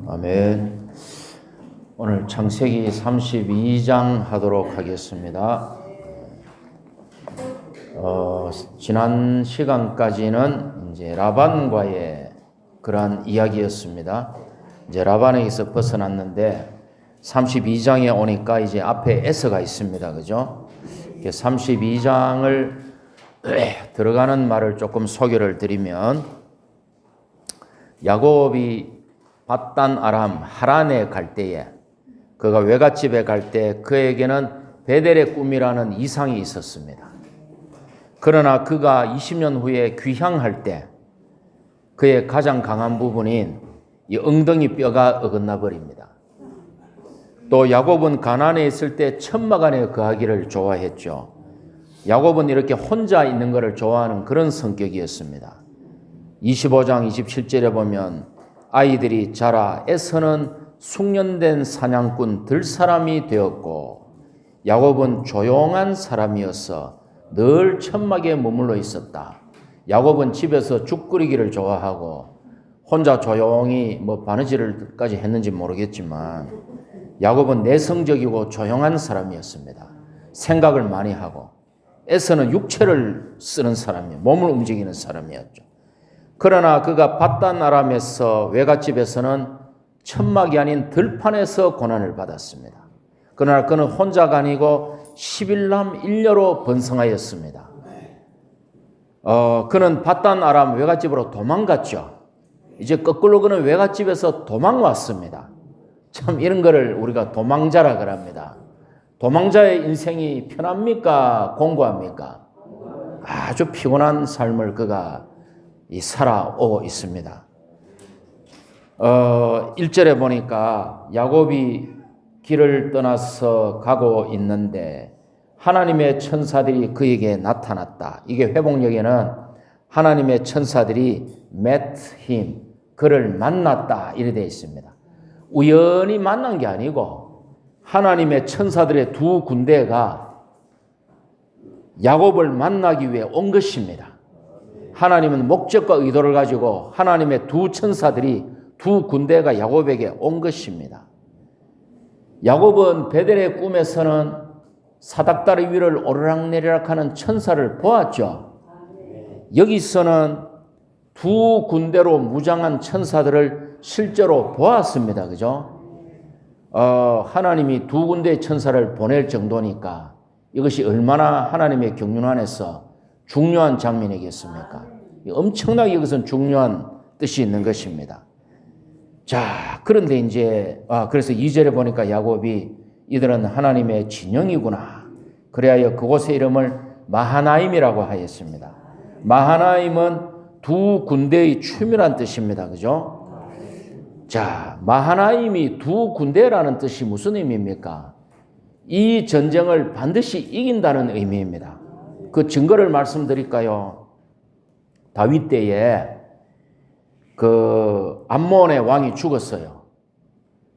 아멘. 오늘 창세기 32장 하도록 하겠습니다. 지난 시간까지는 이제 라반과의 그러한 이야기였습니다. 이제 라반에게서 벗어났는데 32장에 오니까 이제 앞에 에서가 있습니다. 그죠? 32장을 들어가는 말을 조금 소개를 드리면, 야곱이 밧단 아람 하란에 갈 때에, 그가 외갓집에 갈 때 그에게는 베델의 꿈이라는 이상이 있었습니다. 그러나 그가 20년 후에 귀향할 때 그의 가장 강한 부분인 이 엉덩이 뼈가 어긋나 버립니다. 또 야곱은 가나안에 있을 때 천막 안에 거하기를 좋아했죠. 야곱은 이렇게 혼자 있는 것을 좋아하는 그런 성격이었습니다. 25장 27절에 보면 아이들이 자라 에서는 숙련된 사냥꾼 들사람이 되었고 야곱은 조용한 사람이어서 늘 천막에 머물러 있었다. 야곱은 집에서 죽 끓이기를 좋아하고 혼자 조용히 바느질까지 했는지 모르겠지만 야곱은 내성적이고 조용한 사람이었습니다. 생각을 많이 하고, 에서는 육체를 쓰는 사람이에요. 몸을 움직이는 사람이었죠. 그러나 그가 밧단 아람에서 외갓집에서는 천막이 아닌 들판에서 고난을 받았습니다. 그러나 그는 혼자가 아니고 11남 1녀로 번성하였습니다. 그는 밧단 아람 외갓집으로 도망갔죠. 이제 거꾸로 그는 외갓집에서 도망왔습니다. 참 이런 거를 우리가 도망자라 그럽니다. 도망자의 인생이 편합니까? 공고합니까? 아주 피곤한 삶을 그가 살아오고 있습니다. 1절에 보니까 야곱이 길을 떠나서 가고 있는데 하나님의 천사들이 그에게 나타났다. 이게 회복력에는 하나님의 천사들이 met him, 그를 만났다 이렇게 되어 있습니다. 우연히 만난 게 아니고 하나님의 천사들의 두 군대가 야곱을 만나기 위해 온 것입니다. 하나님은 목적과 의도를 가지고 하나님의 두 천사들이, 두 군대가 야곱에게 온 것입니다. 야곱은 베델의 꿈에서는 사닥다리 위를 오르락내리락 하는 천사를 보았죠. 여기서는 두 군대로 무장한 천사들을 실제로 보았습니다. 그죠? 하나님이 두 군대의 천사를 보낼 정도니까 이것이 얼마나 하나님의 경륜 안에서 중요한 장면이겠습니까? 엄청나게 여기서는 중요한 뜻이 있는 것입니다. 자, 그런데 이제 그래서 2절에 보니까 야곱이 이들은 하나님의 진영이구나. 그래야 그곳의 이름을 마하나임이라고 하였습니다. 마하나임은 두 군대의 춤이란 뜻입니다. 그죠? 자, 마하나임이 두 군대라는 뜻이 무슨 의미입니까? 이 전쟁을 반드시 이긴다는 의미입니다. 그 증거를 말씀드릴까요? 다윗 때에 그 암몬의 왕이 죽었어요.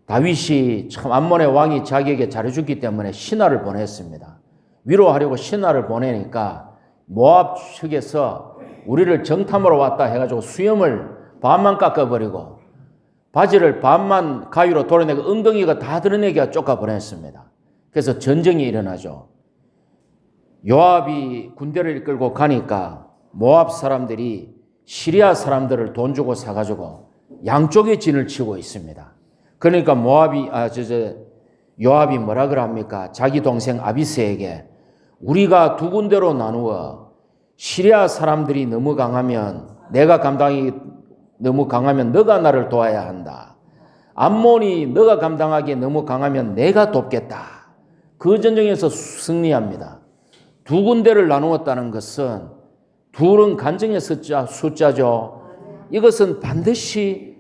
다윗이 참 암몬의 왕이 자기에게 잘해줬기 때문에 신하를 보냈습니다. 위로하려고 신하를 보내니까 모압 측에서 우리를 정탐하러 왔다 해가지고 수염을 반만 깎아버리고 바지를 반만 가위로 도려내고 엉덩이가 다 드러내게 쫓아보냈습니다. 그래서 전쟁이 일어나죠. 요압이 군대를 이끌고 가니까 모압 사람들이 시리아 사람들을 돈 주고 사가지고 양쪽에 진을 치고 있습니다. 그러니까 요압이 뭐라 그럽니까? 자기 동생 아비스에게 우리가 두 군데로 나누어 시리아 사람들이 너무 강하면 너가 나를 도와야 한다. 암몬이 너가 감당하기에 너무 강하면 내가 돕겠다. 그 전쟁에서 승리합니다. 두 군데를 나누었다는 것은 둘은 간증의 숫자죠. 이것은 반드시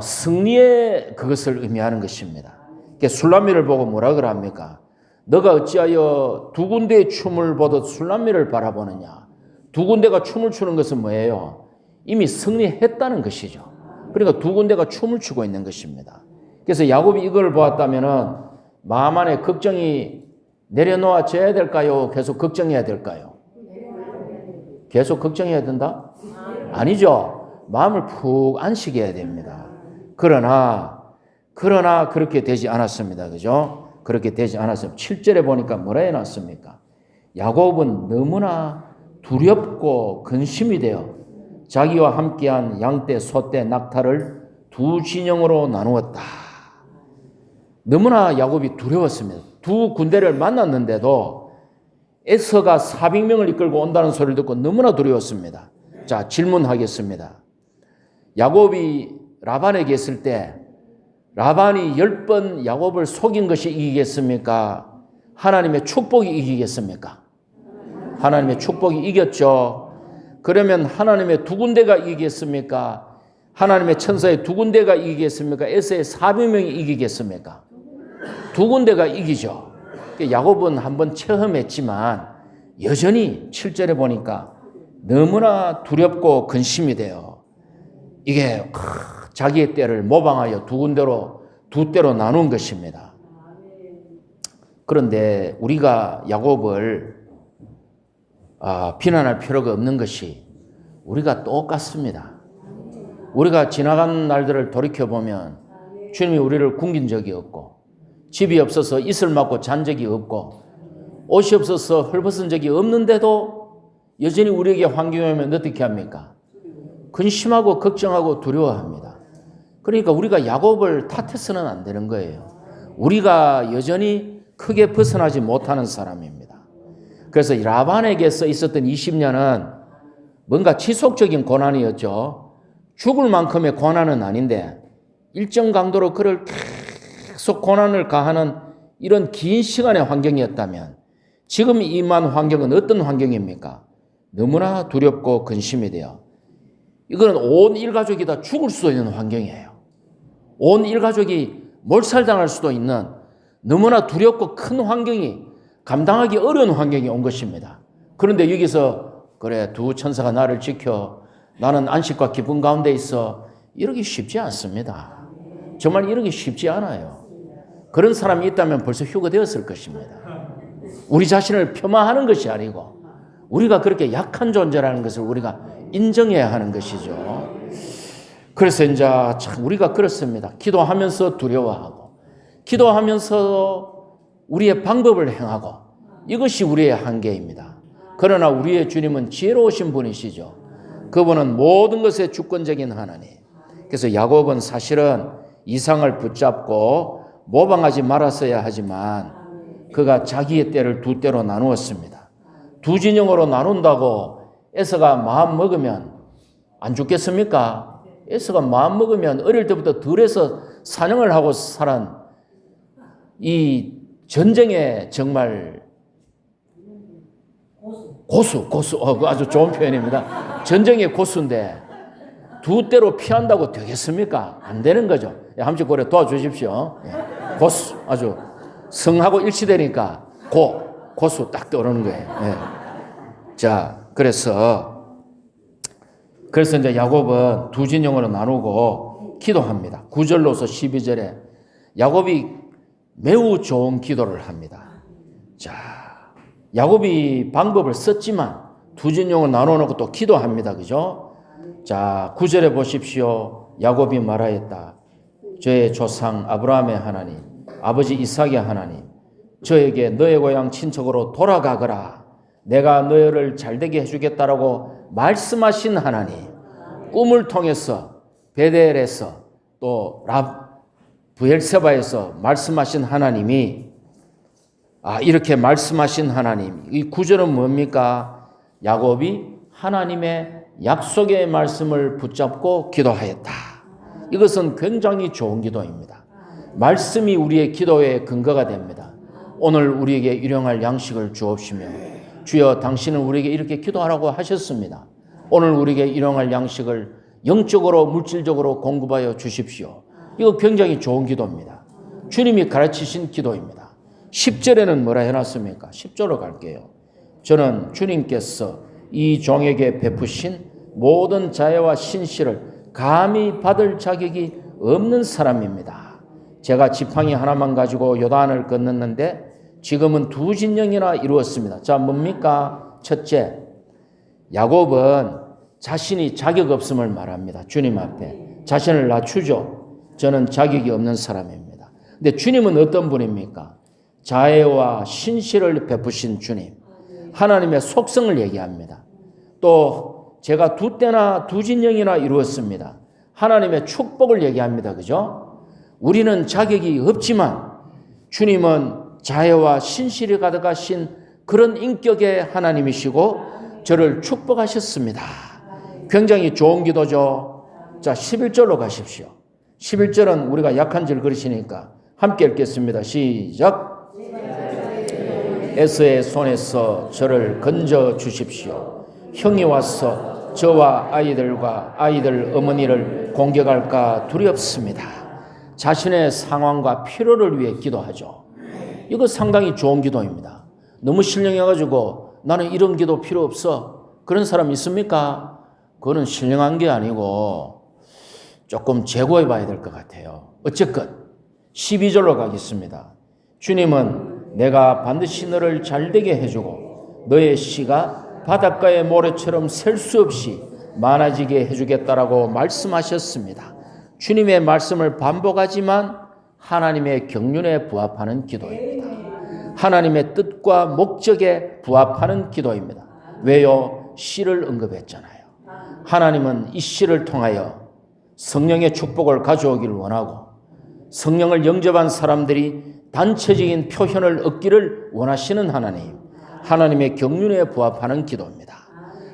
승리의 그것을 의미하는 것입니다. 술람미를 보고 뭐라 그럽니까? 너가 어찌하여 두 군데의 춤을 보듯 술람미를 바라보느냐? 두 군데가 춤을 추는 것은 뭐예요? 이미 승리했다는 것이죠. 그러니까 두 군데가 춤을 추고 있는 것입니다. 그래서 야곱이 이걸 보았다면은 마음 안에 걱정이 내려놓아져야 될까요? 계속 걱정해야 될까요? 계속 걱정해야 된다? 아니죠. 마음을 푹 안식해야 됩니다. 그러나 그렇게 되지 않았습니다. 그죠? 그렇게 되지 않았습니다. 7절에 보니까 뭐라 해놨습니까? 야곱은 너무나 두렵고 근심이 되어 자기와 함께한 양떼, 소떼, 낙타를 두 진영으로 나누었다. 너무나 야곱이 두려웠습니다. 두 군대를 만났는데도 에서가 400명을 이끌고 온다는 소리를 듣고 너무나 두려웠습니다. 자, 질문하겠습니다. 야곱이 라반에게 있을 때 라반이 10번 야곱을 속인 것이 이기겠습니까? 하나님의 축복이 이기겠습니까? 하나님의 축복이 이겼죠. 그러면 하나님의 두 군대가 이기겠습니까? 하나님의 천사의 두 군대가 이기겠습니까? 에서의 400명이 이기겠습니까? 두 군데가 이기죠. 야곱은 한번 체험했지만 여전히 7절에 보니까 너무나 두렵고 근심이 돼요. 이게 자기의 때를 모방하여 두 때로 나눈 것입니다. 그런데 우리가 야곱을 비난할 필요가 없는 것이 우리가 똑같습니다. 우리가 지나간 날들을 돌이켜보면 주님이 우리를 굶긴 적이 없고 집이 없어서 이슬 맞고 잔 적이 없고 옷이 없어서 헐벗은 적이 없는데도 여전히 우리에게 환경이 오면 어떻게 합니까? 근심하고 걱정하고 두려워합니다. 그러니까 우리가 야곱을 탓해서는 안 되는 거예요. 우리가 여전히 크게 벗어나지 못하는 사람입니다. 그래서 라반에게서 있었던 20년은 뭔가 지속적인 고난이었죠. 죽을 만큼의 고난은 아닌데 일정 강도로 그를 계속 고난을 가하는 이런 긴 시간의 환경이었다면 지금 임한 환경은 어떤 환경입니까? 너무나 두렵고 근심이 돼요. 이거는 온 일가족이 다 죽을 수도 있는 환경이에요. 온 일가족이 몰살당할 수도 있는 너무나 두렵고 큰 환경이 감당하기 어려운 환경이 온 것입니다. 그런데 여기서 그래 두 천사가 나를 지켜 나는 안식과 기쁨 가운데 있어 이러기 쉽지 않습니다. 정말 이러기 쉽지 않아요. 그런 사람이 있다면 벌써 휴거되었을 것입니다. 우리 자신을 폄하하는 것이 아니고 우리가 그렇게 약한 존재라는 것을 우리가 인정해야 하는 것이죠. 그래서 이제 참 우리가 그렇습니다. 기도하면서 두려워하고 기도하면서 우리의 방법을 행하고 이것이 우리의 한계입니다. 그러나 우리의 주님은 지혜로우신 분이시죠. 그분은 모든 것의 주권적인 하나님. 그래서 야곱은 사실은 이상을 붙잡고 모방하지 말았어야 하지만 그가 자기의 때를 두 때로 나누었습니다. 두 진영으로 나눈다고 에서가 마음 먹으면 안 죽겠습니까? 에서가 마음 먹으면 어릴 때부터 들에서 사냥을 하고 살은 이 전쟁의 정말 고수, 아주 좋은 표현입니다. 전쟁의 고수인데 두 때로 피한다고 되겠습니까? 안 되는 거죠. 한번 그래 도와주십시오. 고수, 아주 성하고 일치되니까 고수 딱 떠오르는 거예요. 자, 그래서 이제 야곱은 두 진영으로 나누고 기도합니다. 9절로서 12절에 야곱이 매우 좋은 기도를 합니다. 자, 야곱이 방법을 썼지만 두 진영을 나눠놓고 또 기도합니다. 그죠? 자, 9절에 보십시오. 야곱이 말하였다. 저의 조상 아브라함의 하나님, 아버지 이삭의 하나님, 저에게 너의 고향 친척으로 돌아가거라. 내가 너희를 잘되게 해주겠다라고 말씀하신 하나님, 꿈을 통해서 베델에서 또 브엘세바에서 말씀하신 하나님이 이렇게 말씀하신 하나님, 이 구절은 뭡니까? 야곱이 하나님의 약속의 말씀을 붙잡고 기도하였다. 이것은 굉장히 좋은 기도입니다. 말씀이 우리의 기도의 근거가 됩니다. 오늘 우리에게 일용할 양식을 주옵시며 주여 당신은 우리에게 이렇게 기도하라고 하셨습니다. 오늘 우리에게 일용할 양식을 영적으로 물질적으로 공급하여 주십시오. 이거 굉장히 좋은 기도입니다. 주님이 가르치신 기도입니다. 10절에는 뭐라 해놨습니까? 10절로 갈게요. 저는 주님께서 이 종에게 베푸신 모든 자애와 신실을 감히 받을 자격이 없는 사람입니다. 제가 지팡이 하나만 가지고 요단을 건넜는데 지금은 두 진영이나 이루었습니다. 자, 뭡니까? 첫째, 야곱은 자신이 자격 없음을 말합니다. 주님 앞에 자신을 낮추죠. 저는 자격이 없는 사람입니다. 근데 주님은 어떤 분입니까? 자애와 신실을 베푸신 주님. 하나님의 속성을 얘기합니다. 또 제가 두 때나 두 진영이나 이루었습니다. 하나님의 축복을 얘기합니다. 그죠? 우리는 자격이 없지만 주님은 자애와 신실이 가득하신 그런 인격의 하나님이시고 저를 축복하셨습니다. 굉장히 좋은 기도죠. 자, 11절로 가십시오. 11절은 우리가 약한 줄 그러시니까 함께 읽겠습니다. 시작. 에서의 손에서 저를 건져 주십시오. 형이 와서 저와 아이들과 아이들 어머니를 공격할까 두렵습니다. 자신의 상황과 필요를 위해 기도하죠. 이거 상당히 좋은 기도입니다. 너무 신령해가지고 나는 이런 기도 필요 없어. 그런 사람 있습니까? 그거는 신령한 게 아니고 조금 재고해 봐야 될 것 같아요. 어쨌건 12절로 가겠습니다. 주님은 내가 반드시 너를 잘되게 해주고 너의 씨가 바닷가의 모래처럼 셀 수 없이 많아지게 해주겠다라고 말씀하셨습니다. 주님의 말씀을 반복하지만 하나님의 경륜에 부합하는 기도입니다. 하나님의 뜻과 목적에 부합하는 기도입니다. 왜요? 씨를 언급했잖아요. 하나님은 이 씨를 통하여 성령의 축복을 가져오기를 원하고 성령을 영접한 사람들이 단체적인 표현을 얻기를 원하시는 하나님. 하나님의 경륜에 부합하는 기도입니다.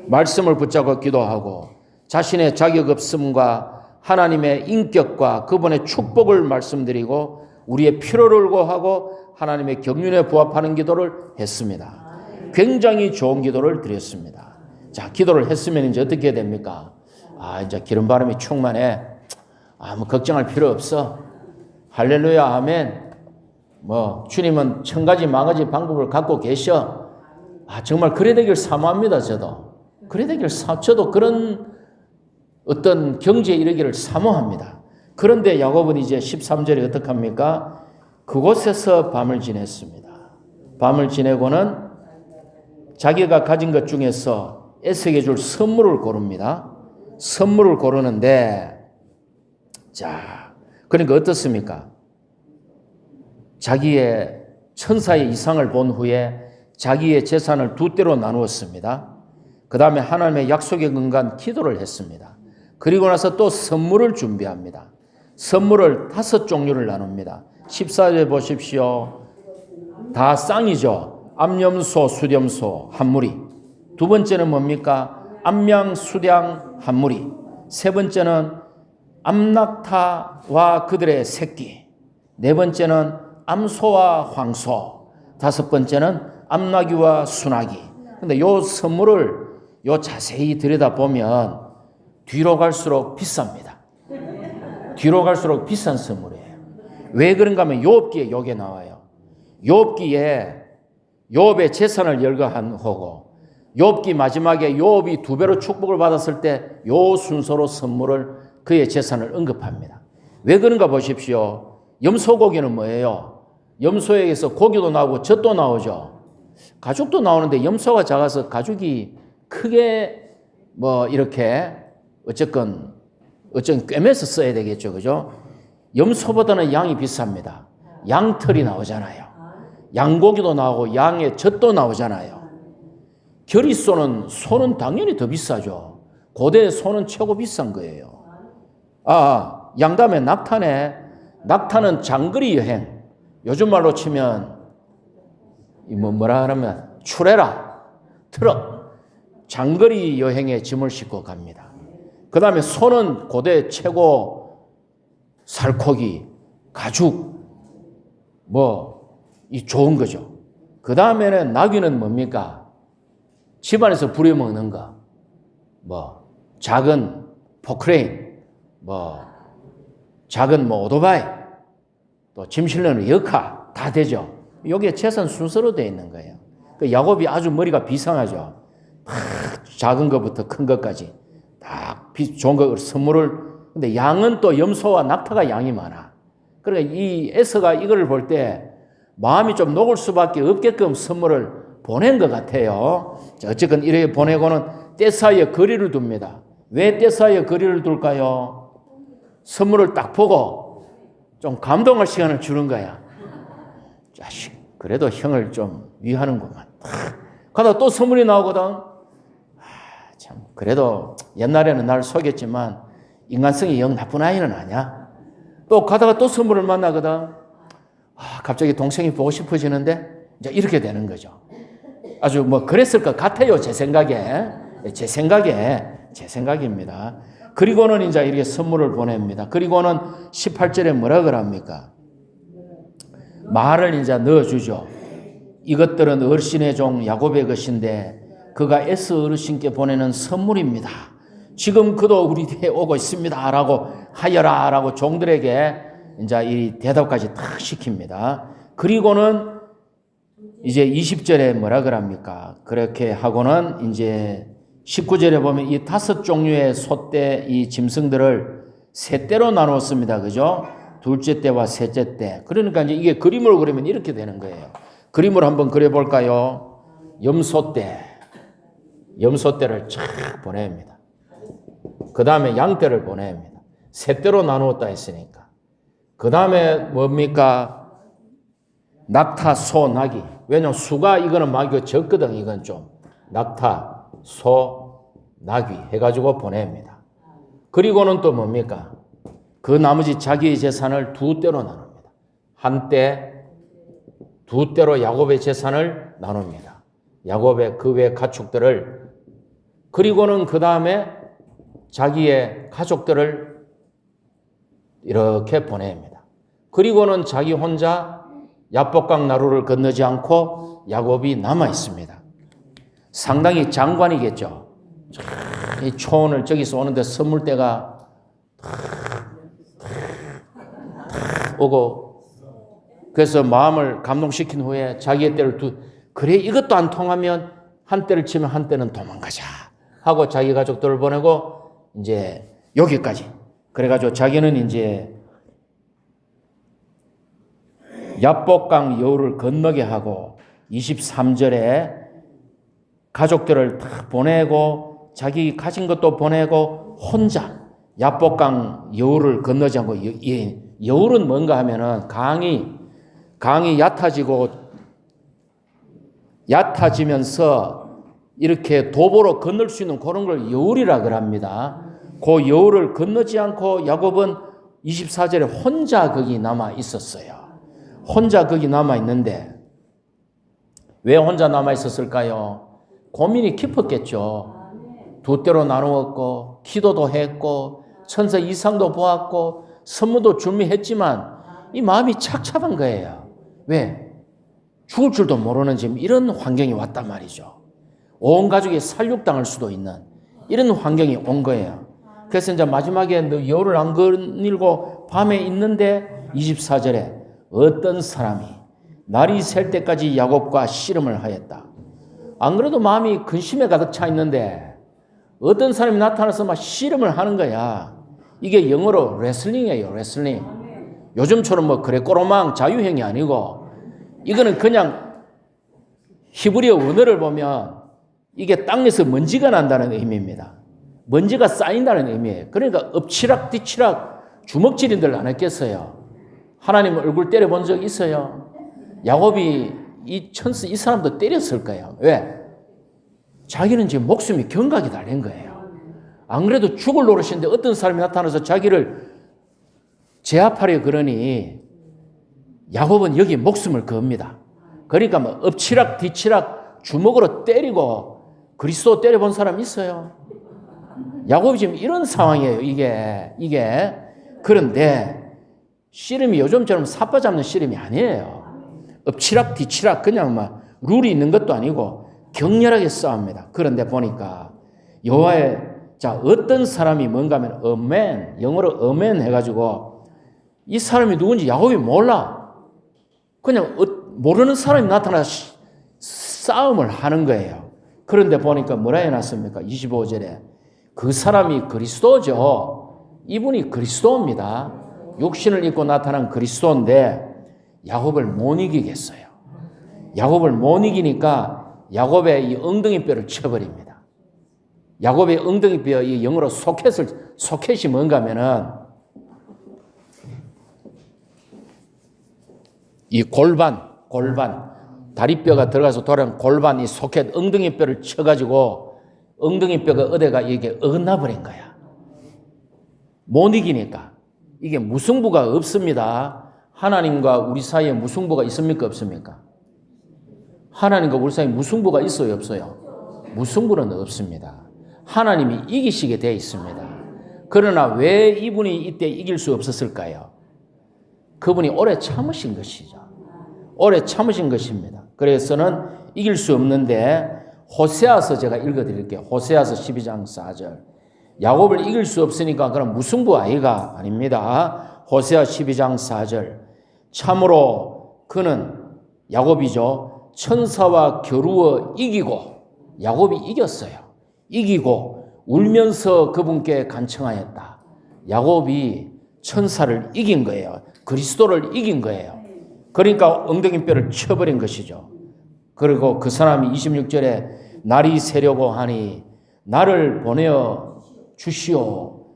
말씀을 붙잡고 기도하고 자신의 자격 없음과 하나님의 인격과 그분의 축복을 말씀드리고 우리의 필요를 고하고 하나님의 경륜에 부합하는 기도를 했습니다. 굉장히 좋은 기도를 드렸습니다. 자, 기도를 했으면 이제 어떻게 됩니까? 이제 기름 바람이 충만해. 뭐 걱정할 필요 없어. 할렐루야, 아멘. 주님은 천 가지 만 가지 방법을 갖고 계셔. 정말 그래 되길 사모합니다, 저도. 그래 되길 저도 그런 어떤 경지에 이르기를 사모합니다. 그런데 야곱은 이제 13절에 어떻게 합니까? 그곳에서 밤을 지냈습니다. 밤을 지내고는 자기가 가진 것 중에서 에서에게 줄 선물을 고릅니다. 선물을 고르는데, 자, 그러니까 어떻습니까? 자기의 천사의 이상을 본 후에 자기의 재산을 두 대로 나누었습니다. 그 다음에 하나님의 약속에 근거한 기도를 했습니다. 그리고 나서 또 선물을 준비합니다. 선물을 5종류를 나눕니다. 14절에 보십시오. 다 쌍이죠. 암염소, 수렴소, 한 무리. 두 번째는 뭡니까? 암양, 수량, 한 무리. 세 번째는 암낙타와 그들의 새끼. 네 번째는 암소와 황소. 다섯 번째는 암나귀와 수나귀. 근데 요 선물을 자세히 들여다보면 뒤로 갈수록 비쌉니다. 뒤로 갈수록 비싼 선물이에요. 왜 그런가 하면 욥기에 요게 나와요. 욥기에 욥의 재산을 열거한 거고 욥기 마지막에 욥이 2배로 축복을 받았을 때 요 순서로 선물을 그의 재산을 언급합니다. 왜 그런가 보십시오. 염소고기는 뭐예요? 염소에게서 고기도 나오고 젖도 나오죠. 가죽도 나오는데 염소가 작아서 가죽이 크게 이렇게 어쨌건 꿰매서 써야 되겠죠. 그죠? 염소보다는 양이 비쌉니다. 양털이 나오잖아요. 양고기도 나오고 양의 젖도 나오잖아요. 소는 당연히 더 비싸죠. 고대 소는 최고 비싼 거예요. 양다음에 낙타네. 낙타는 장거리 여행. 요즘 말로 치면 뭐라 하면 추레라, 트럭, 장거리 여행에 짐을 싣고 갑니다. 그 다음에 소는 고대 최고 살코기, 가죽, 이 좋은 거죠. 그 다음에는 나귀는 뭡니까? 집안에서 부려먹는 거, 작은 포크레인, 작은 오토바이, 또 짐 실는 역카 다 되죠. 여기에 재산 순서로 되어 있는 거예요. 그 야곱이 아주 머리가 비상하죠. 작은 것부터 큰 것까지 딱 좋은 거 선물을. 근데 양은 또 염소와 낙타가 양이 많아. 그러니까 이 에서가 이거를 볼 때 마음이 좀 녹을 수밖에 없게끔 선물을 보낸 것 같아요. 자, 어쨌건 이렇게 보내고는 때 사이에 거리를 둡니다. 왜 때 사이에 거리를 둘까요? 선물을 딱 보고 좀 감동할 시간을 주는 거야. 자식, 그래도 형을 좀 위하는구만. 가다가 또 선물이 나오거든. 참, 그래도 옛날에는 날 속였지만 인간성이 영 나쁜 아이는 아니야. 또 가다가 또 선물을 만나거든. 갑자기 동생이 보고 싶어지는데 이제 이렇게 되는 거죠. 아주 뭐 그랬을 것 같아요. 제 생각입니다. 그리고는 이제 이렇게 선물을 보냅니다. 그리고는 18절에 뭐라 그럽니까? 말을 이제 넣어주죠. 이것들은 어르신의 종 야곱의 것인데 그가 애써 어르신께 보내는 선물입니다. 지금 그도 우리 뒤에 오고 있습니다. 라고 하여라. 라고 종들에게 이제 이 대답까지 탁 시킵니다. 그리고는 이제 20절에 뭐라 그럽니까? 그렇게 하고는 이제 19절에 보면 이 5 종류의 소떼, 이 짐승들을 세 떼로 나누었습니다. 그죠? 둘째 떼와 셋째 떼. 그러니까 이제 이게 그림으로 그리면 이렇게 되는 거예요. 그림을 한번 그려볼까요? 염소떼를 쫙 보냅니다. 그 다음에 양떼를 보냅니다. 세 떼로 나누었다 했으니까. 그 다음에 뭡니까? 낙타, 소, 나귀. 왜냐면 수가 이거는 막 적거든. 이건 좀. 낙타, 소, 나귀 해가지고 보냅니다. 그리고는 또 뭡니까? 그 나머지 자기의 재산을 2떼로 나눕니다. 한 떼, 2떼로 야곱의 재산을 나눕니다. 야곱의 그 외 가축들을. 그리고는 그 다음에 자기의 가족들을 이렇게 보냅니다. 그리고는 자기 혼자 야복강 나루를 건너지 않고 야곱이 남아 있습니다. 상당히 장관이겠죠. 이 초원을 저기서 오는데 선물대가 오고, 그래서 마음을 감동시킨 후에 자기의 때를 그래 이것도 안 통하면 한 때를 치면 한 때는 도망가자 하고 자기 가족들을 보내고 이제 여기까지. 그래가지고 자기는 이제 야복강 여우를 건너게 하고 23절에 가족들을 다 보내고 자기 가진 것도 보내고 혼자 야복강 여우를 건너지 않고, 여울은 뭔가 하면은 강이 얕아지면서 이렇게 도보로 건널 수 있는 그런 걸 여울이라 그럽니다. 그 여울을 건너지 않고 야곱은 24절에 혼자 거기 남아 있었어요. 혼자 거기 남아 있는데 왜 혼자 남아 있었을까요? 고민이 깊었겠죠. 2떼로 나누었고 기도도 했고 천사 이상도 보았고 선물도 준비했지만 이 마음이 착잡한 거예요. 왜? 죽을 줄도 모르는 지금 이런 환경이 왔단 말이죠. 온 가족이 살육당할 수도 있는 이런 환경이 온 거예요. 그래서 이제 마지막에 여울을 안 거닐고 밤에 있는데 24절에 어떤 사람이 날이 셀 때까지 야곱과 씨름을 하였다. 안 그래도 마음이 근심에 가득 차 있는데 어떤 사람이 나타나서 막 씨름을 하는 거야. 이게 영어로 레슬링이에요. 레슬링. 요즘처럼 뭐 그레코로망 자유형이 아니고 이거는 그냥 히브리어 원어를 보면 이게 땅에서 먼지가 난다는 의미입니다. 먼지가 쌓인다는 의미예요. 그러니까 엎치락 뒤치락 주먹질인들 안 했겠어요. 하나님 얼굴 때려본 적 있어요? 야곱이 이 사람도 때렸을 거예요. 왜? 자기는 지금 목숨이 경각이 달린 거예요. 안 그래도 죽을 노릇인데 어떤 사람이 나타나서 자기를 제압하려 그러니 야곱은 여기 목숨을 겁니다. 그러니까 뭐 엎치락 뒤치락 주먹으로 때리고 그리스도 때려본 사람 있어요? 야곱이 지금 이런 상황이에요. 이게. 그런데 씨름이 요즘처럼 삿바 잡는 씨름이 아니에요. 엎치락 뒤치락 그냥 막 룰이 있는 것도 아니고 격렬하게 싸웁니다. 그런데 보니까 여호와의 어떤 사람이 뭔가 하면 어맨, 영어로 어맨 해가지고 이 사람이 누군지 야곱이 몰라. 그냥 모르는 사람이 나타나서 싸움을 하는 거예요. 그런데 보니까 뭐라 해놨습니까? 25절에 그 사람이 그리스도죠. 이분이 그리스도입니다. 육신을 입고 나타난 그리스도인데 야곱을 못 이기겠어요. 야곱을 못 이기니까 야곱의 이 엉덩이뼈를 쳐버립니다. 야곱의 엉덩이뼈, 이 영어로 소켓이 뭔가 하면은 이 골반, 다리뼈가 들어가서 돌아가는 골반, 이 소켓, 엉덩이 뼈를 쳐가지고 엉덩이 뼈가 어디가 이게 어긋나 버린 거야. 못 이기니까. 이게 무승부가 없습니다. 하나님과 우리 사이에 무승부가 있습니까? 없습니까? 하나님과 우리 사이에 무승부가 있어요? 없어요? 무승부는 없습니다. 하나님이 이기시게 되어 있습니다. 그러나 왜 이분이 이때 이길 수 없었을까요? 그분이 오래 참으신 것이죠. 오래 참으신 것입니다. 그래서는 이길 수 없는데 호세아서 제가 읽어드릴게요. 호세아서 12장 4절. 야곱을 이길 수 없으니까 그럼 무승부 아이가 아닙니다. 호세아 12장 4절. 참으로 그는 야곱이죠. 천사와 겨루어 이기고 야곱이 이겼어요. 이기고 울면서 그분께 간청하였다. 야곱이 천사를 이긴 거예요. 그리스도를 이긴 거예요. 그러니까 엉덩이 뼈를 쳐버린 것이죠. 그리고 그 사람이 26절에 날이 새려고 하니 나를 보내어 주시오.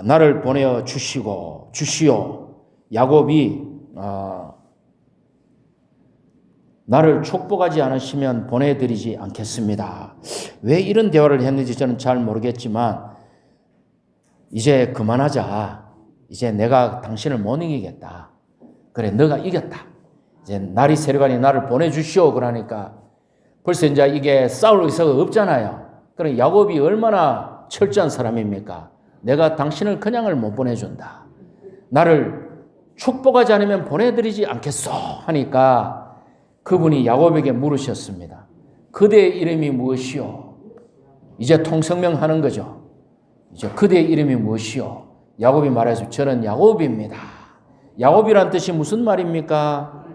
나를 보내어 주시오. 야곱이 나를 축복하지 않으시면 보내드리지 않겠습니다. 왜 이런 대화를 했는지 저는 잘 모르겠지만 이제 그만하자. 이제 내가 당신을 못 이기겠다. 그래, 너가 이겼다. 이제 날이 새려가니 나를 보내주시오. 그러니까 벌써 이제 이게 싸울 의사가 없잖아요. 그럼 야곱이 얼마나 철저한 사람입니까? 내가 당신을 그냥을 못 보내준다. 나를 축복하지 않으면 보내드리지 않겠소. 하니까 그분이 야곱에게 물으셨습니다. 그대의 이름이 무엇이요? 이제 통성명하는 거죠. 이제 그대의 이름이 무엇이요? 야곱이 말해서 저는 야곱입니다. 야곱이란 뜻이 무슨 말입니까?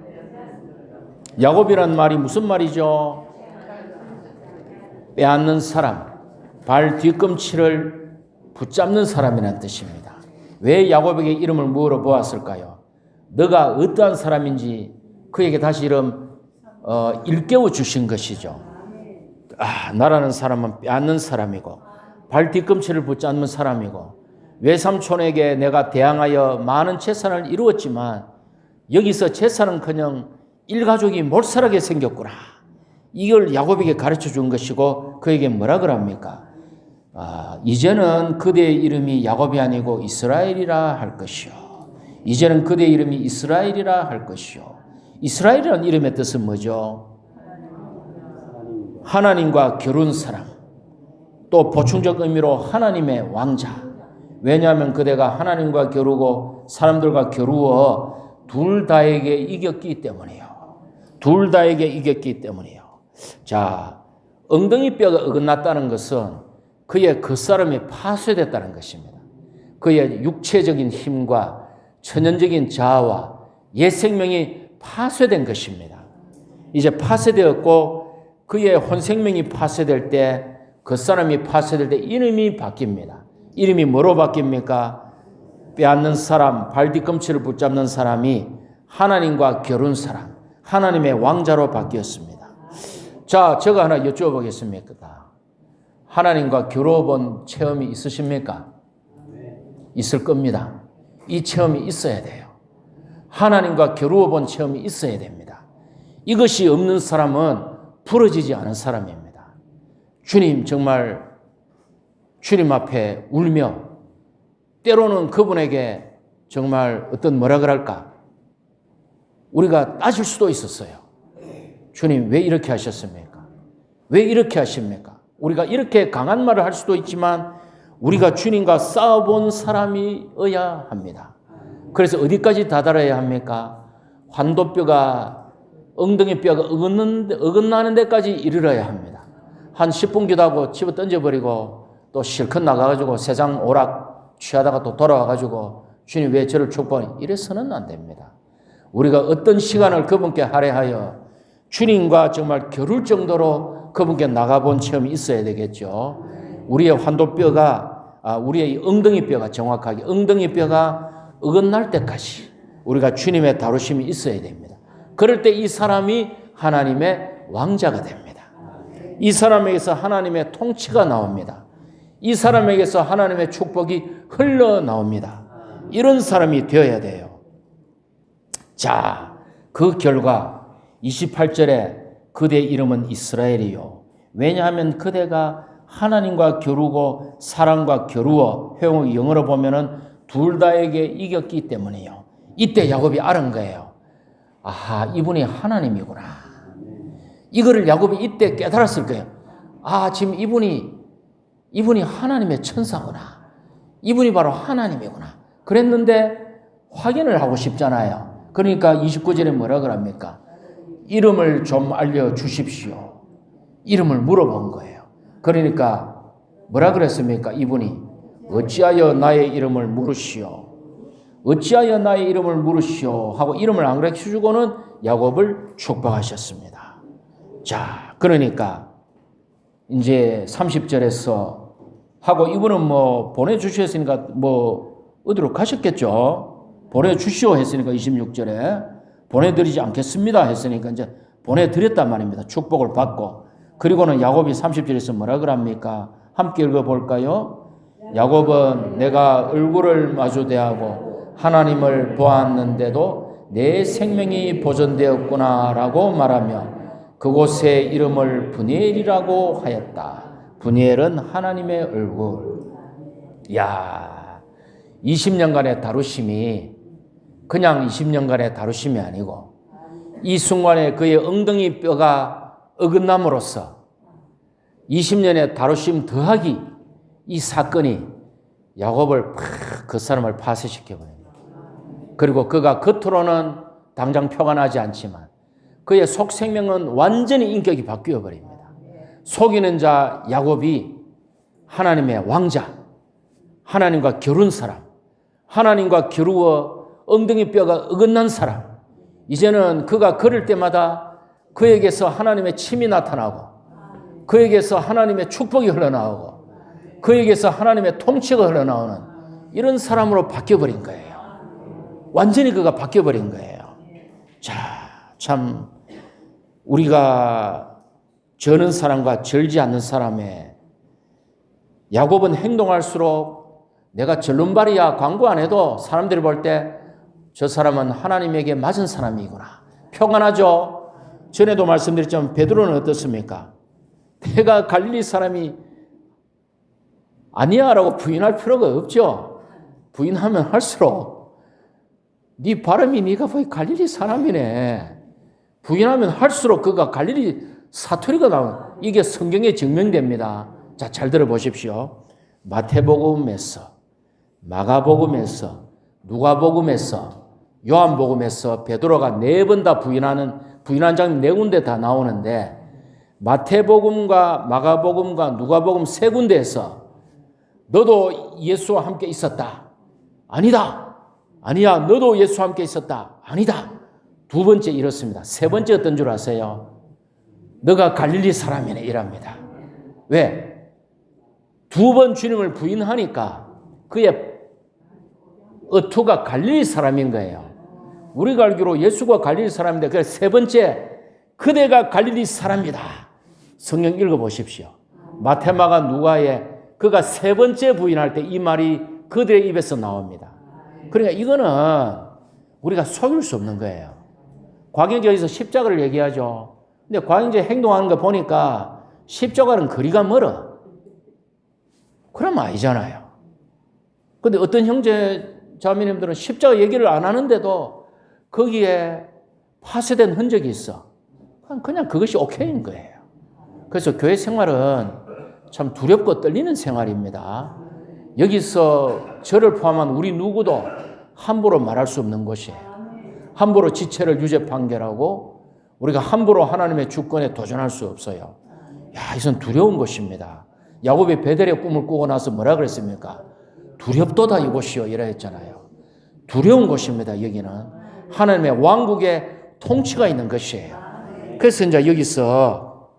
야곱이란 말이 무슨 말이죠? 빼앗는 사람, 발 뒤꿈치를 붙잡는 사람이라는 뜻입니다. 왜 야곱에게 이름을 물어보았을까요? 너가 어떠한 사람인지 그에게 다시 이름 일깨워 주신 것이죠. 나라는 사람은 빼앗는 사람이고 발 뒤꿈치를 붙잡는 사람이고 외삼촌에게 내가 대항하여 많은 재산을 이루었지만 여기서 재산은커녕 일가족이 몰살하게 생겼구나. 이걸 야곱에게 가르쳐 준 것이고 그에게 뭐라 그럽니까? 이제는 그대의 이름이 야곱이 아니고 이스라엘이라 할 것이요. 이제는 그대의 이름이 이스라엘이라 할 것이요. 이스라엘이라는 이름의 뜻은 뭐죠? 하나님과 겨룬 사람. 또 보충적 의미로 하나님의 왕자. 왜냐하면 그대가 하나님과 겨루고 사람들과 겨루어 둘 다에게 이겼기 때문이에요. 둘 다에게 이겼기 때문이에요. 자, 엉덩이 뼈가 어긋났다는 것은 그의 겉사람이 파쇄됐다는 것입니다. 그의 육체적인 힘과 천연적인 자아와 옛 생명이 파쇄된 것입니다. 이제 파쇄되었고 그의 혼생명이 파쇄될 때 겉사람이 파쇄될 때 이름이 바뀝니다. 이름이 뭐로 바뀝니까? 빼앗는 사람, 발 뒤꿈치를 붙잡는 사람이 하나님과 겨룬 사람, 하나님의 왕자로 바뀌었습니다. 자, 제가 하나 여쭤보겠습니까? 하나님과 겨루어본 체험이 있으십니까? 있을 겁니다. 이 체험이 있어야 돼요. 하나님과 겨루어본 체험이 있어야 됩니다. 이것이 없는 사람은 부러지지 않은 사람입니다. 주님, 정말 주님 앞에 울며 때로는 그분에게 정말 어떤 뭐라 그럴까? 우리가 따질 수도 있었어요. 주님, 왜 이렇게 하셨습니까? 왜 이렇게 하십니까? 우리가 이렇게 강한 말을 할 수도 있지만 우리가 주님과 싸워본 사람이어야 합니다. 그래서 어디까지 다다라야 합니까? 환도뼈가, 엉덩이 뼈가 어긋나는 데까지 이르러야 합니다. 한 10분 기도하고 집어 던져버리고 또 실컷 나가가지고 세상 오락 취하다가 또 돌아와가지고 주님 왜 저를 축복하니? 이래서는 안 됩니다. 우리가 어떤 시간을 그분께 할애하여 주님과 정말 겨룰 정도로 그분께 나가본 체험이 있어야 되겠죠. 우리의 환도뼈가, 우리의 엉덩이 뼈가 정확하게 엉덩이 뼈가 어긋날 때까지 우리가 주님의 다루심이 있어야 됩니다. 그럴 때 이 사람이 하나님의 왕자가 됩니다. 이 사람에게서 하나님의 통치가 나옵니다. 이 사람에게서 하나님의 축복이 흘러나옵니다. 이런 사람이 되어야 돼요. 자, 그 결과 28절에 그대 이름은 이스라엘이요. 왜냐하면 그대가 하나님과 겨루고 사람과 겨루어 회용 영어로 보면은 둘 다에게 이겼기 때문이요. 이때 야곱이 알은 거예요. 아하, 이분이 하나님이구나. 이거를 야곱이 이때 깨달았을 거예요. 아, 지금 이분이 하나님의 천사구나. 이분이 바로 하나님이구나. 그랬는데 확인을 하고 싶잖아요. 그러니까 29절에 뭐라 그럽니까? 이름을 좀 알려주십시오. 이름을 물어본 거예요. 그러니까 뭐라 그랬습니까? 이분이 어찌하여 나의 이름을 물으시오. 어찌하여 나의 이름을 물으시오 하고 이름을 안 가르쳐주고는 야곱을 축복하셨습니다. 자, 그러니까 이제 30절에서 하고 이분은 뭐 보내주셨으니까 뭐 어디로 가셨겠죠. 보내주시오 했으니까 26절에 보내드리지 않겠습니다 했으니까 이제 보내드렸단 말입니다. 축복을 받고. 그리고는 야곱이 30절에서 뭐라 그럽니까? 함께 읽어볼까요? 야곱은 내가 얼굴을 마주대하고 하나님을 보았는데도 내 생명이 보존되었구나 라고 말하며 그곳의 이름을 브니엘이라고 하였다. 브니엘은 하나님의 얼굴. 야, 20년간의 다루심이 그냥 20년간의 다루심이 아니고 이 순간에 그의 엉덩이 뼈가 어긋남으로써 20년의 다루심 더하기 이 사건이 야곱을 그 사람을 파쇄시켜버립니다. 그리고 그가 겉으로는 당장 표가 나지 않지만 그의 속 생명은 완전히 인격이 바뀌어 버립니다. 속이는 자 야곱이 하나님의 왕자, 하나님과 겨룬 사람, 하나님과 겨루어 엉덩이 뼈가 어긋난 사람. 이제는 그가 걸을 때마다 그에게서 하나님의 침이 나타나고 그에게서 하나님의 축복이 흘러나오고 그에게서 하나님의 통치가 흘러나오는 이런 사람으로 바뀌어버린 거예요. 완전히 그가 바뀌어버린 거예요. 자, 참 우리가 저는 사람과 절지 않는 사람의 야곱은 행동할수록 내가 절름발이야 광고 안 해도 사람들이 볼 때 저 사람은 하나님에게 맞은 사람이구나. 표가 나죠. 전에도 말씀드렸지만 베드로는 어떻습니까? 내가 갈릴리 사람이 아니야 라고 부인할 필요가 없죠. 부인하면 할수록 네 발음이 네가 거의 갈릴리 사람이네. 부인하면 할수록 그가 갈릴리 사투리가 나오는 이게 성경에 증명됩니다. 자, 잘 들어보십시오. 마태복음에서 마가복음에서 누가복음에서 요한복음에서 베드로가 4번 다 부인한 장면 4군데 다 나오는데 마태복음과 마가복음과 누가복음 3군데에서 너도 예수와 함께 있었다. 아니다. 아니야. 너도 예수와 함께 있었다. 아니다. 2번째 이렇습니다. 3번째 어떤 줄 아세요? 너가 갈릴리 사람이네 이랍니다. 왜? 2번 주님을 부인하니까 그의 어투가 갈릴리 사람인 거예요. 우리가 알기로 예수가 갈릴리 사람인데 그 3번째 그대가 갈릴리 사람이다. 성경 읽어보십시오. 마테마가 누가에 그가 3번째 부인할 때 이 말이 그들의 입에서 나옵니다. 그러니까 이거는 우리가 속일 수 없는 거예요. 곽영재에서 십자가를 얘기하죠. 근데 곽영재 행동하는 거 보니까 십자가는 거리가 멀어. 그러면 아니잖아요. 근데 어떤 형제 자매님들은 십자가 얘기를 안 하는데도 거기에 파쇄된 흔적이 있어. 그냥 그것이 오케이인 거예요. 그래서 교회 생활은 참 두렵고 떨리는 생활입니다. 여기서 저를 포함한 우리 누구도 함부로 말할 수 없는 곳이에요. 함부로 지체를 유죄 판결하고 우리가 함부로 하나님의 주권에 도전할 수 없어요. 야, 이건 두려운 것입니다. 야곱이 베델의 꿈을 꾸고 나서 뭐라 그랬습니까? 두렵도다 이곳이요 이라 했잖아요. 두려운 곳입니다. 여기는 하나님의 왕국의 통치가 있는 것이에요. 그래서 이제 여기서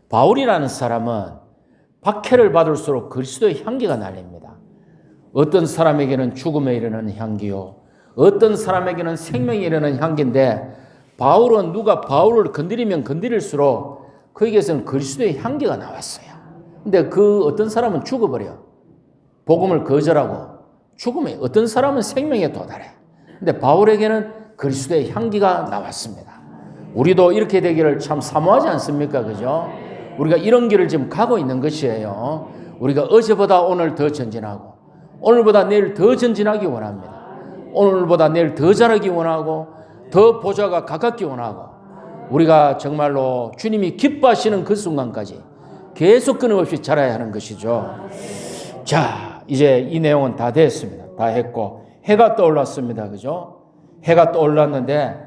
바울이라는 사람은 박해를 받을수록 그리스도의 향기가 날립니다. 어떤 사람에게는 죽음에 이르는 향기요, 어떤 사람에게는 생명에 이르는 향기인데 바울은 누가 바울을 건드리면 건드릴수록 그에게서는 그리스도의 향기가 나왔어요. 근데 그 어떤 사람은 죽어버려. 복음을 거절하고 죽음에 어떤 사람은 생명에 도달해. 근데 바울에게는 그리스도의 향기가 나왔습니다. 우리도 이렇게 되기를 참 사모하지 않습니까? 그죠? 우리가 이런 길을 지금 가고 있는 것이에요. 우리가 어제보다 오늘 더 전진하고 오늘보다 내일 더 전진하기 원합니다. 오늘보다 내일 더 잘하기 원하고 더 보좌가 가깝기 원하고 우리가 정말로 주님이 기뻐하시는 그 순간까지 계속 끊임없이 자라야 하는 것이죠. 자, 이제 이 내용은 다 됐습니다. 다 했고 해가 떠올랐습니다. 그죠? 해가 떠올랐는데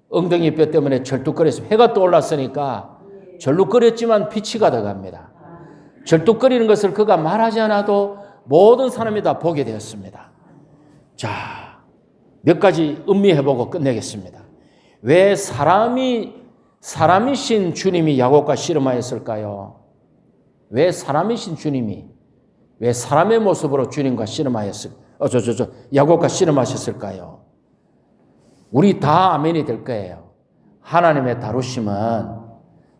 엉덩이 뼈 때문에 절뚝거렸습니다. 해가 떠올랐으니까 절뚝거렸지만 빛이 가득합니다. 절뚝거리는 것을 그가 말하지 않아도 모든 사람이 다 보게 되었습니다. 자, 몇 가지 음미해보고 끝내겠습니다. 왜 사람이신 주님이 야곱과 씨름하였을까요? 왜 사람이신 주님이 왜 사람의 모습으로 주님과 야곱과 씨름하셨을까요? 우리 다 아멘이 될 거예요. 하나님의 다루심은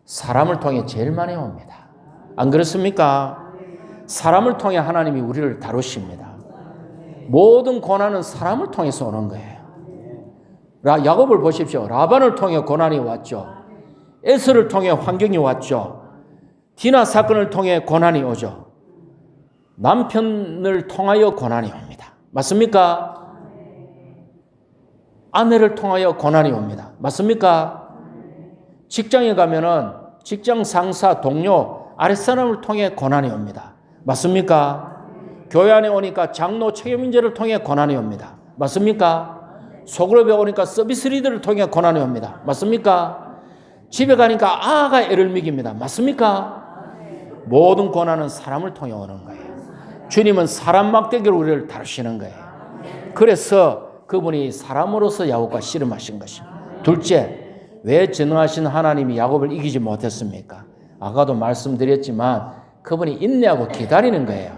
사람을 통해 제일 많이 옵니다. 안 그렇습니까? 사람을 통해 하나님이 우리를 다루십니다. 모든 고난은 사람을 통해서 오는 거예요. 야곱을 보십시오. 라반을 통해 고난이 왔죠. 에서를 통해 환경이 왔죠. 디나 사건을 통해 고난이 오죠. 남편을 통하여 고난이 옵니다. 맞습니까? 아내를 통하여 고난이 옵니다. 맞습니까? 직장에 가면은 직장 상사, 동료, 아랫사람을 통해 고난이 옵니다. 맞습니까? 교회 안에 오니까 장로 책임인재를 통해 고난이 옵니다. 맞습니까? 소그룹에 오니까 서비스 리더를 통해 고난이 옵니다. 맞습니까? 집에 가니까 아가 애를 먹입니다. 맞습니까? 모든 고난은 사람을 통해 오는 거예요. 주님은 사람 막대기로 우리를 다루시는 거예요. 그래서 그분이 사람으로서 야곱과 씨름하신 것입니다. 둘째, 왜 전능하신 하나님이 야곱을 이기지 못했습니까? 아까도 말씀드렸지만 그분이 인내하고 기다리는 거예요.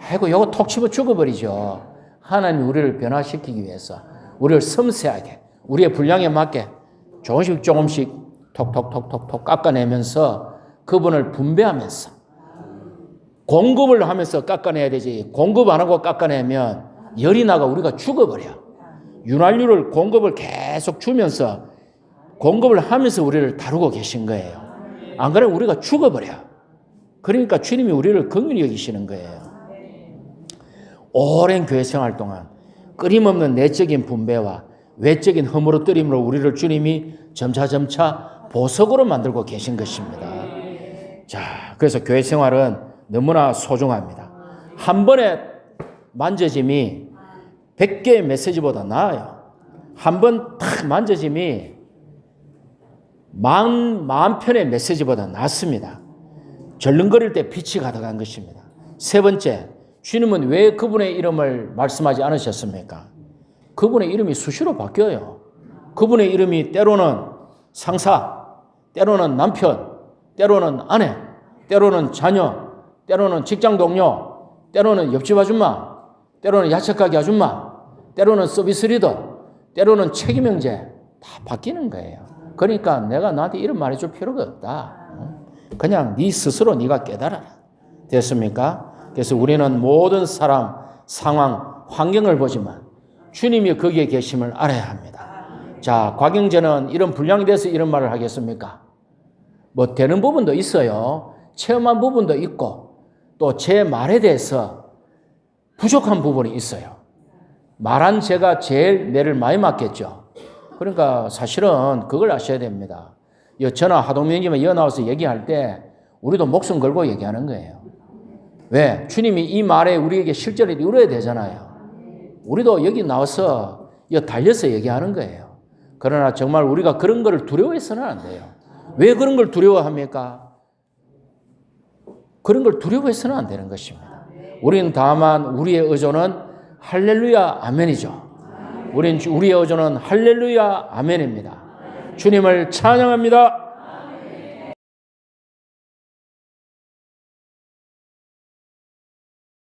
아이고 요거 톡 치면 죽어버리죠. 하나님이 우리를 변화시키기 위해서 우리를 섬세하게 우리의 분량에 맞게 조금씩 톡톡톡톡톡 깎아내면서 그분을 분배하면서 공급을 하면서 깎아내야 되지. 공급 안 하고 깎아내면 열이 나가 우리가 죽어버려. 윤활유를 공급을 계속 주면서 공급을 하면서 우리를 다루고 계신 거예요. 안 그러면 우리가 죽어버려. 그러니까 주님이 우리를 긍휼히 여기시는 거예요. 오랜 교회 생활 동안 끊임없는 내적인 분배와 외적인 허물어뜨림으로 우리를 주님이 점차 보석으로 만들고 계신 것입니다. 자, 그래서 교회 생활은 너무나 소중합니다. 한 번의 만져짐이 100개의 메시지보다 나아요. 한 번 탁 만져짐이 만 편의 메시지보다 낫습니다. 절름거릴 때 빛이 가득한 것입니다. 세 번째, 주님은 왜 그분의 이름을 말씀하지 않으셨습니까? 그분의 이름이 수시로 바뀌어요. 그분의 이름이 때로는 상사, 때로는 남편, 때로는 아내, 때로는 자녀, 때로는 직장 동료, 때로는 옆집 아줌마, 때로는 야채가게 아줌마, 때로는 서비스 리더, 때로는 책임 형제 다 바뀌는 거예요. 그러니까 내가 너한테 이름 말해줄 필요가 없다. 그냥 네 스스로 네가 깨달아라. 됐습니까? 그래서 우리는 모든 사람, 상황, 환경을 보지만 주님이 거기에 계심을 알아야 합니다. 자, 곽영재는 이런 분량이 돼서 이런 말을 하겠습니까? 뭐 되는 부분도 있어요. 체험한 부분도 있고 또 제 말에 대해서 부족한 부분이 있어요. 말한 제가 제일 매를 많이 맞겠죠. 그러니까 사실은 그걸 아셔야 됩니다. 저나 하동민님이 이어 나와서 얘기할 때 우리도 목숨 걸고 얘기하는 거예요. 왜? 주님이 이 말에 우리에게 실제로 이루어야 되잖아요. 우리도 여기 나와서 달려서 얘기하는 거예요. 그러나 정말 우리가 그런 걸 두려워해서는 안 돼요. 왜 그런 걸 두려워합니까? 그런 걸 두려워해서는 안 되는 것입니다. 우리는 다만 우리의 의존은 할렐루야 아멘이죠. 우리의 의존은 할렐루야 아멘입니다. 주님을 찬양합니다.